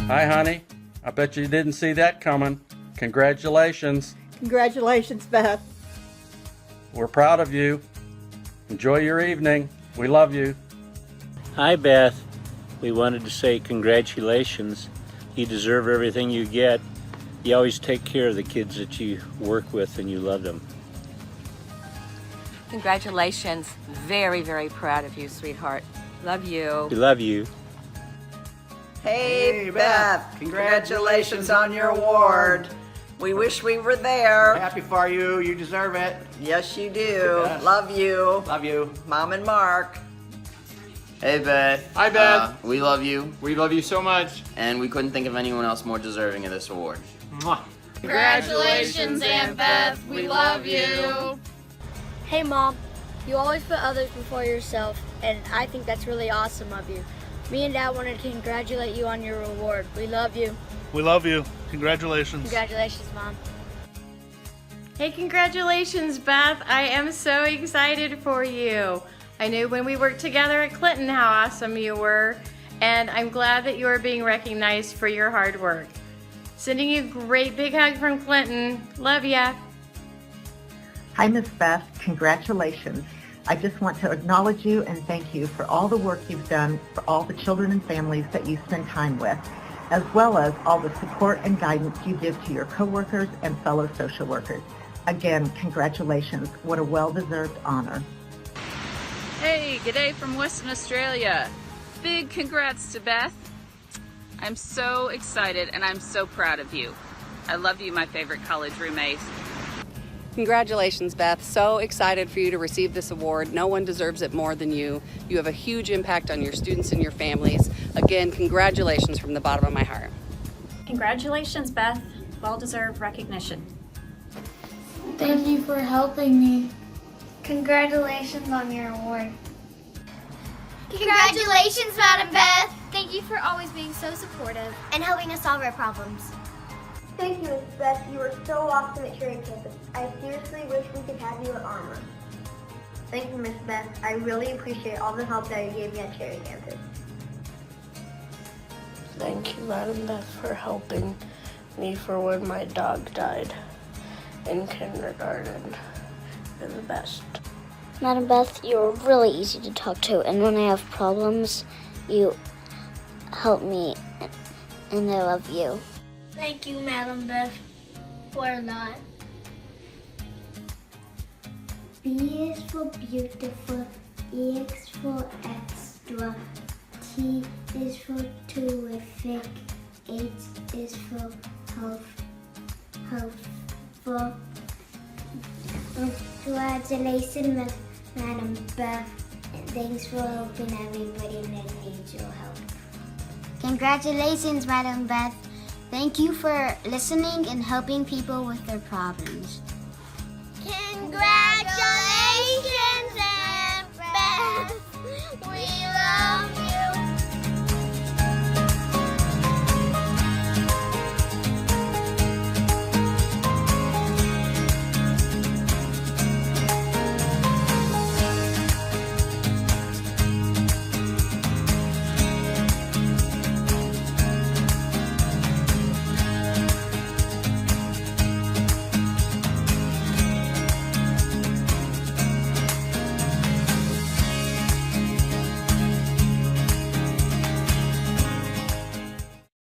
Hi, honey. I bet you didn't see that coming. Congratulations. Congratulations, Beth. We're proud of you. Enjoy your evening. We love you. Hi, Beth. We wanted to say congratulations. You deserve everything you get. You always take care of the kids that you work with and you love them. Congratulations. Very, very proud of you, sweetheart. Love you. We love you. Hey, Beth, congratulations on your award. We wish we were there. Happy for you. You deserve it. Yes, you do. Love you. Love you. Mom and Mark. Hey, Beth. Hi, Beth. We love you, We love you so much. and we couldn't think of anyone else more deserving of this award. Mwah. Congratulations, Aunt Beth. We love you. Hey Mom, you always put others before yourself, and I think that's really awesome of you. Me and Dad wanted to congratulate you on your award. We love you. We love you. Congratulations. Congratulations, Mom. Hey, congratulations, Beth. I am so excited for you. I knew when we worked together at Clinton how awesome you were, and I'm glad that you are being recognized for your hard work. Sending you a great big hug from Clinton. Love ya. Hi, Miss Beth. Congratulations. I just want to acknowledge you and thank you for all the work you've done for all the children and families that you spend time with, as well as all the support and guidance you give to your coworkers and fellow social workers. Again, congratulations. What a well-deserved honor. Hey, g'day from Western Australia. Big congrats to Beth. I'm so excited and I'm so proud of you. I love you, my favorite college roommate. Congratulations, Beth. So excited for you to receive this award. No one deserves it more than you. You have a huge impact on your students and your families. Again, congratulations from the bottom of my heart. Congratulations, Beth. Well-deserved recognition. Thank you for helping me. Congratulations on your award. Congratulations, Madam Beth. Thank you for always being so supportive and helping us solve our problems. Thank you, Miss Beth. You are so awesome at Cherry Campus. I seriously wish we could have you at Armor. Thank you, Miss Beth. I really appreciate all the help that you gave me at Cherry Campus. Thank you, Madam Beth, for helping me for when my dog died in kindergarten. You're the best. Madam Beth, you're really easy to talk to, and when I have problems, you help me, and I love you. Thank you, Madam Beth, for a lot. B is for beautiful, E is for extra, T is for terrific, H is for helpful. Congratulations, Madam Beth. Thanks for helping everybody that needs your help. Congratulations, Madam Beth. Thank you for listening and helping people with their problems. Congratulations!